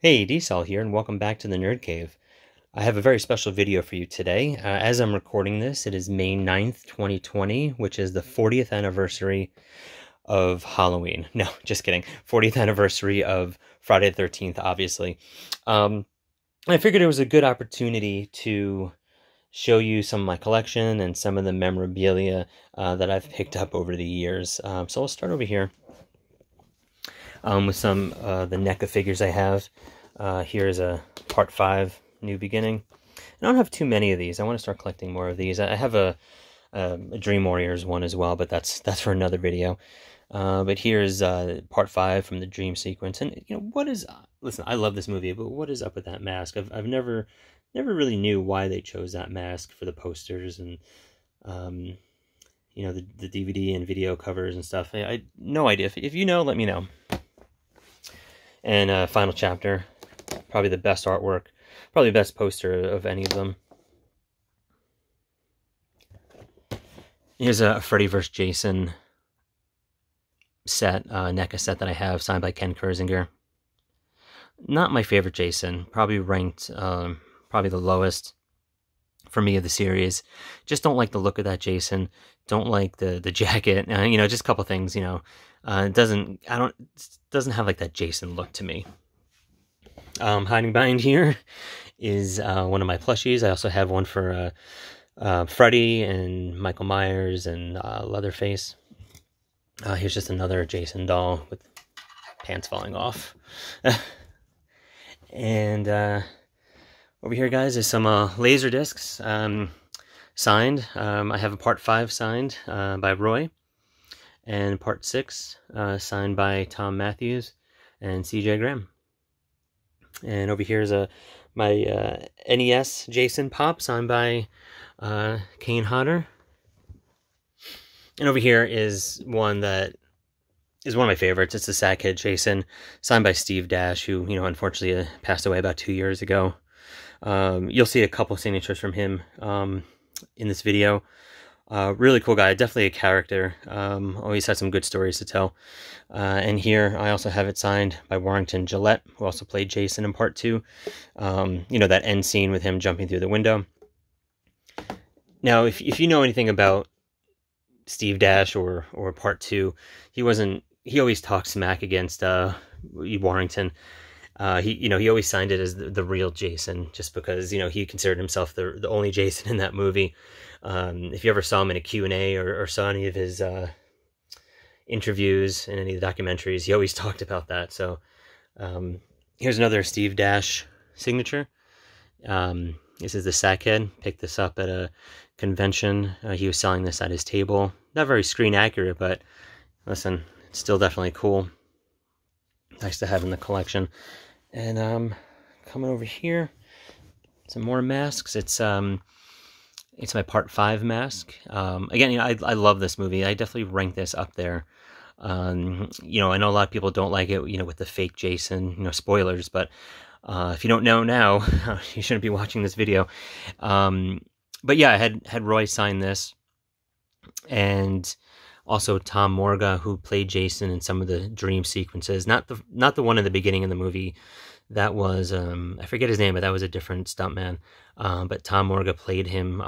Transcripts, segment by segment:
Hey, D-Sol here, and welcome back to the Nerd Cave. I have a very special video for you today. As I'm recording this, it is May 9th, 2020, which is the 40th anniversary of Halloween. No, just kidding. 40th anniversary of Friday the 13th, obviously. I figured it was a good opportunity to show you some of my collection and some of the memorabilia that I've picked up over the years. So I'll start over here with some the NECA figures I have. Here's a Part 5 New Beginning. I don't have too many of these. I want to start collecting more of these. I have a Dream Warriors one as well, but that's for another video. But here's Part 5 from the Dream sequence. And, you know, what is... Listen, I love this movie, but what is up with that mask? I've never really knew why they chose that mask for the posters and, you know, the DVD and video covers and stuff. I no idea. If you know, let me know. And final chapter. Probably the best artwork. Probably the best poster of any of them. Here's a Freddy vs. Jason set, NECA set that I have, signed by Ken Kersinger. Not my favorite Jason. Probably ranked, probably the lowest for me of the series. Just don't like the look of that Jason. Don't like the jacket. You know, just a couple things. You know, it doesn't have like that Jason look to me. Hiding behind here is one of my plushies. I also have one for Freddy and Michael Myers and Leatherface. Here's just another Jason doll with pants falling off. And over here, guys, is some laser discs signed. I have a Part 5 signed by Roy, and Part 6 signed by Tom Matthews and C.J. Graham. And over here is my NES Jason Pop, signed by Kane Hodder. And over here is one that is one of my favorites. It's the Sackhead Jason, signed by Steve Dash, who, you know, unfortunately passed away about 2 years ago. You'll see a couple signatures from him in this video. Really cool guy, definitely a character. Always had some good stories to tell. And here I also have it signed by Warrington Gillette, who also played Jason in Part 2. You know, that end scene with him jumping through the window. Now, if you know anything about Steve Dash or Part 2, he always talks smack against Warrington. He always signed it as the real Jason, just because, you know, he considered himself the only Jason in that movie. If you ever saw him in a Q&A or saw any of his interviews in any of the documentaries, he always talked about that. So here's another Steve Dash signature. This is the Sackhead. Picked this up at a convention. He was selling this at his table. Not very screen accurate, but listen, it's still definitely cool. Nice to have in the collection. And coming over here, some more masks. It's my Part 5 mask. Again, you know, I love this movie. I definitely rank this up there. You know, I know a lot of people don't like it, you know, with the fake Jason, you know, spoilers, but if you don't know now, you shouldn't be watching this video. But yeah, I had Roy sign this, and also Tom Morga, who played Jason in some of the dream sequences. Not the one in the beginning of the movie. That was I forget his name, but that was a different stuntman. But Tom Morga played him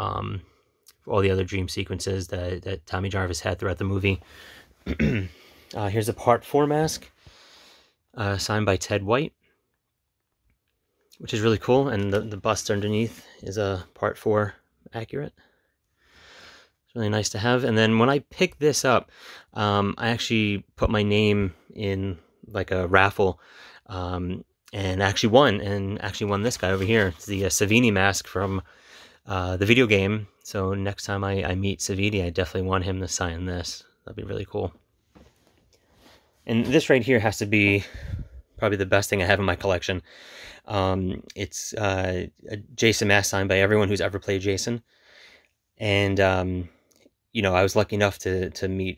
for all the other dream sequences that Tommy Jarvis had throughout the movie. Here's a Part 4 mask signed by Ted White, which is really cool, and the bust underneath is a Part 4 accurate. It's really nice to have. And then when I picked this up, I actually put my name in like a raffle, and actually won this guy over here. It's the Savini mask from the video game. So next time I meet Savini, I definitely want him to sign this. That'd be really cool. And this right here has to be probably the best thing I have in my collection. It's a Jason mask signed by everyone who's ever played Jason. And you know, I was lucky enough to meet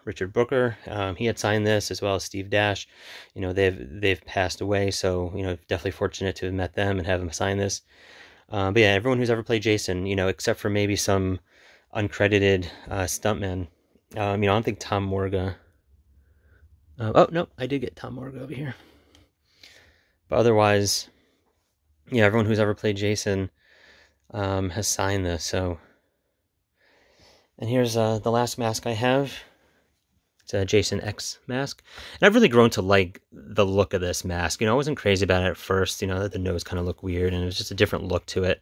Richard Booker. He had signed this, as well as Steve Dash. You know, they've passed away, so, you know, definitely fortunate to have met them and have them sign this. But yeah, everyone who's ever played Jason, you know, except for maybe some uncredited stuntmen. You know, I don't think Tom Morga. Oh no, I did get Tom Morga over here. But otherwise, yeah, everyone who's ever played Jason has signed this. So, and here's the last mask I have. It's a Jason X mask. And I've really grown to like the look of this mask. You know, I wasn't crazy about it at first, you know, that the nose kind of looked weird and it was just a different look to it.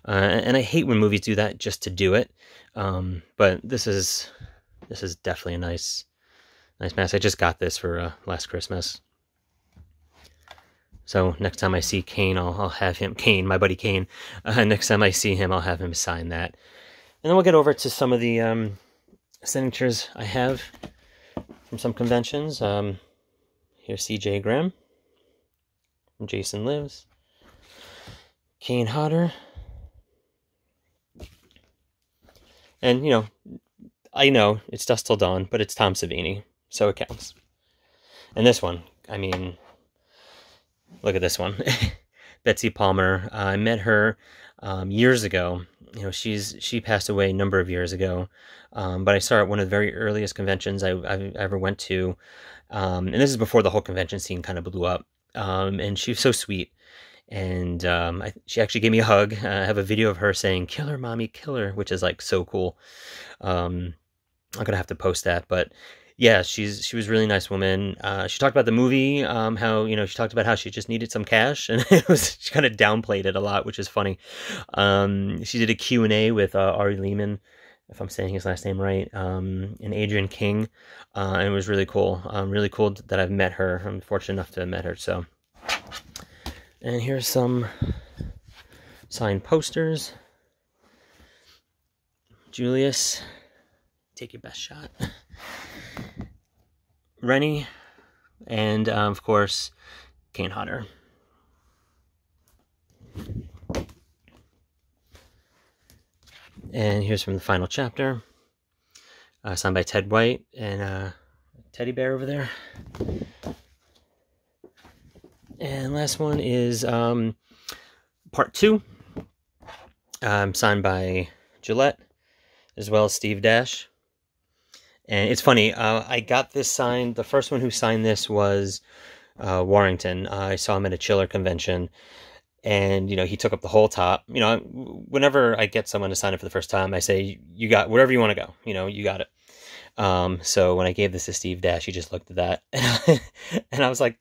And I hate when movies do that just to do it. But this is definitely a nice mask. I just got this for last Christmas. So next time I see Kane, I'll have him, Kane, my buddy Kane, next time I see him, I'll have him sign that. And then we'll get over to some of the signatures I have from some conventions. Here's C.J. Graham from Jason Lives. Kane Hodder. And, you know, I know it's Dusk Till Dawn, but it's Tom Savini, so it counts. And this one, I mean, look at this one. Betsy Palmer. I met her years ago. You know, she passed away a number of years ago, but I saw her at one of the very earliest conventions I ever went to, and this is before the whole convention scene kind of blew up. And she was so sweet, and she actually gave me a hug. I have a video of her saying "Kill her, mommy, kill her," which is like so cool. I'm gonna have to post that, but yeah, she was a really nice woman. She talked about the movie, how, you know, she talked about how she just needed some cash, and she kind of downplayed it a lot, which is funny. She did a Q&A with Ari Lehman, if I'm saying his last name right, and Adrian King, and it was really cool. Really cool that I've met her. I'm fortunate enough to have met her. So, and here's some signed posters. Julius, take your best shot. Rennie, and of course, Kane Hodder. And here's from the final chapter, signed by Ted White, and a teddy bear over there. And last one is part 2, signed by Gillette, as well as Steve Dash. And it's funny, I got this signed, the first one who signed this was Warrington. I saw him at a Chiller convention, and, you know, he took up the whole top. You know, whenever I get someone to sign it for the first time, I say, you got, wherever you want to go, you know, you got it. So when I gave this to Steve Dash, he just looked at that, and I was like,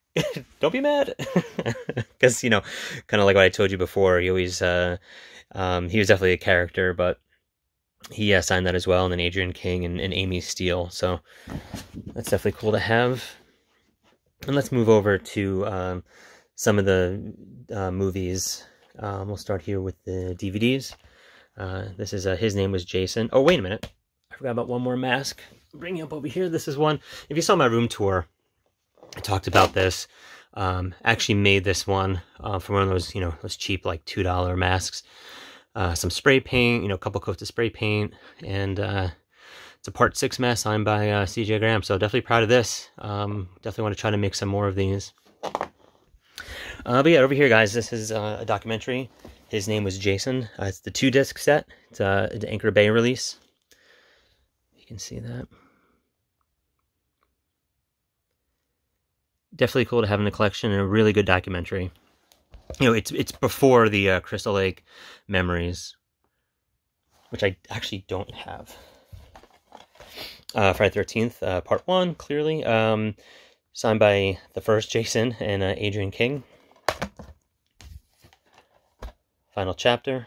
don't be mad. Because, you know, kind of like what I told you before, he always, he was definitely a character, but he signed that as well, and then Adrian King and Amy Steele. So that's definitely cool to have. And let's move over to some of the movies. We'll start here with the DVDs. This is His Name Was Jason. Oh, wait a minute. I forgot about one more mask. Bring you up over here. This is one. If you saw my room tour, I talked about this. Actually made this one from one of those, you know, those cheap like $2 masks. Some spray paint, you know, a couple coats of spray paint, and it's a part 6 mask signed by C.J. Graham, so definitely proud of this. Definitely want to try to make some more of these. But yeah, over here, guys, this is a documentary. His Name Was Jason. It's the 2-disc set. It's an Anchor Bay release. You can see that. Definitely cool to have in the collection, and a really good documentary. You know, it's before the Crystal Lake Memories, which I actually don't have. Friday the 13th, part 1, clearly. Signed by the first Jason and Adrian King. Final chapter.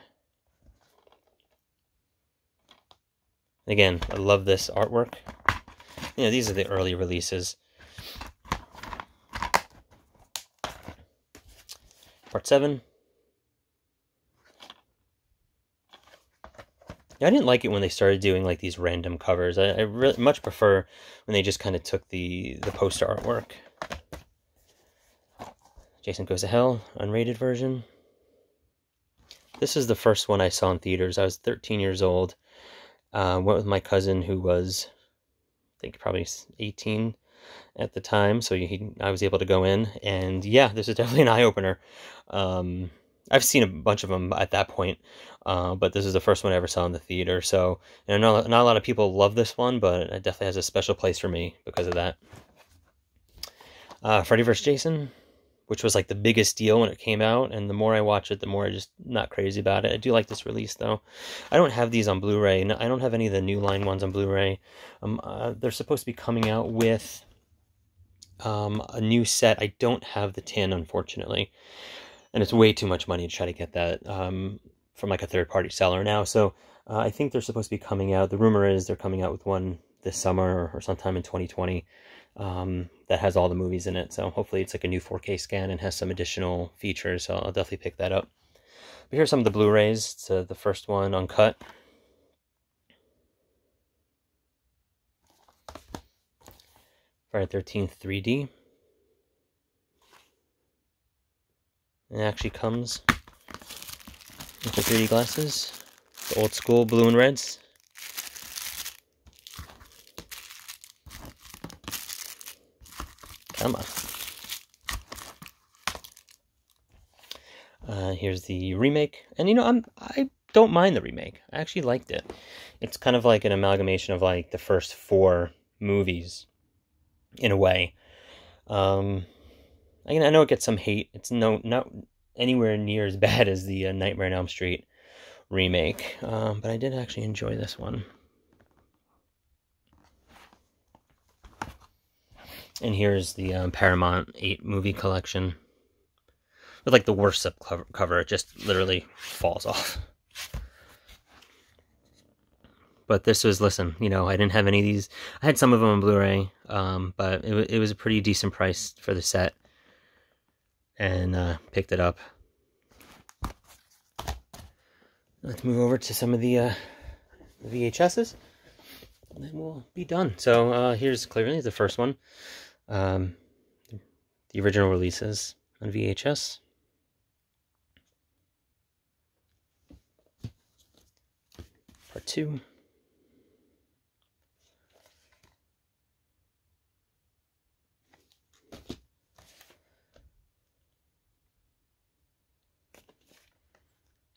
Again, I love this artwork. You know, these are the early releases. Part 7. Yeah, I didn't like it when they started doing like these random covers. I really much prefer when they just kind of took the poster artwork. Jason Goes to Hell, unrated version. This is the first one I saw in theaters. I was 13 years old. Went with my cousin who was, I think, probably 18 at the time, so I was able to go in, and yeah, this is definitely an eye-opener. I've seen a bunch of them at that point, but this is the first one I ever saw in the theater, so you know, not a lot of people love this one, but it definitely has a special place for me because of that. Freddy vs. Jason, which was like the biggest deal when it came out. And the more I watch it, the more I just not crazy about it. I do like this release though. I don't have these on Blu-ray. I don't have any of the New Line ones on Blu-ray. They're supposed to be coming out with a new set. I don't have the tin, unfortunately, and it's way too much money to try to get that from like a third-party seller now. So I think they're supposed to be coming out. The rumor is they're coming out with one this summer or sometime in 2020 that has all the movies in it. So hopefully it's like a new 4K scan and has some additional features. So I'll definitely pick that up. But here's some of the Blu-rays. It's the first one, uncut. Friday 13th 3D. It actually comes with the 3D glasses. The old school blue and reds. Come on. Here's the remake. And I don't mind the remake. I actually liked it. It's kind of like an amalgamation of like the first 4 movies in a way. I know it gets some hate. It's not anywhere near as bad as the Nightmare on Elm Street remake. But I did actually enjoy this one. And here's the Paramount 8 movie collection. With like the worst cover, it just literally falls off. But this was, listen, I didn't have any of these. I had some of them on Blu-ray, but it was a pretty decent price for the set. And picked it up. Let's move over to some of the VHSs. And then we'll be done. So here's clearly the first one. The original releases on VHS. Part 2.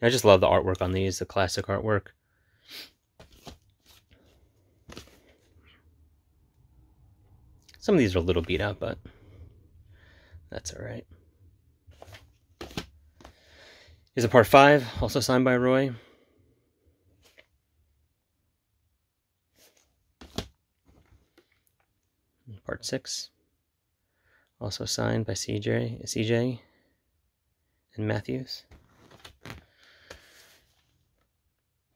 I just love the artwork on these, the classic artwork. Some of these are a little beat up, but that's all right. Here's a part 5, also signed by Roy. Part 6, also signed by CJ and Matthews.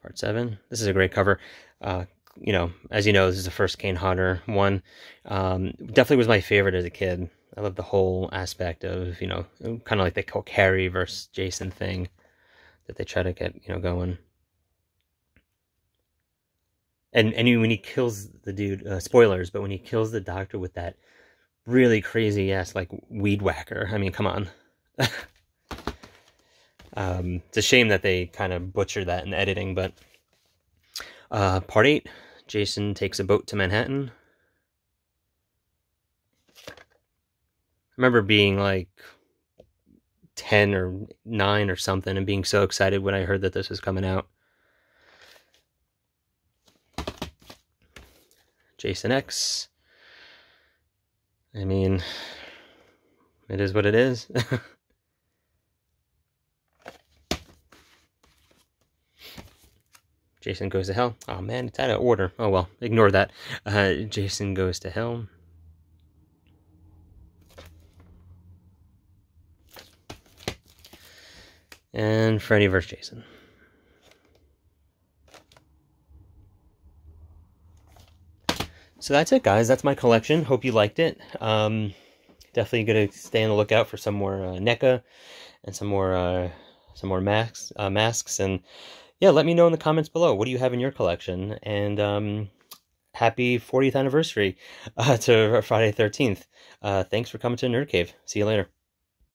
Part 7. This is a great cover. As you know, this is the first Kane Hodder one. Definitely was my favorite as a kid. I love the whole aspect of, kind of like the Carrie versus Jason thing that they try to get, going. And when he kills the dude, spoilers, but when he kills the doctor with that really crazy ass like weed whacker, I mean, come on. It's a shame that they kind of butchered that in editing, but part 8, Jason takes a boat to Manhattan. I remember being like 10 or 9 or something and being so excited when I heard that this was coming out. Jason X. I mean, it is what it is. Jason Goes to Hell. Oh man, it's out of order. Oh well, ignore that. Jason Goes to Hell. And Freddy vs. Jason. So that's it, guys. That's my collection. Hope you liked it. Definitely gonna stay on the lookout for some more NECA and some more masks. And yeah, let me know in the comments below. What do you have in your collection? And happy 40th anniversary to Friday 13th. Thanks for coming to Nerd Cave. See you later.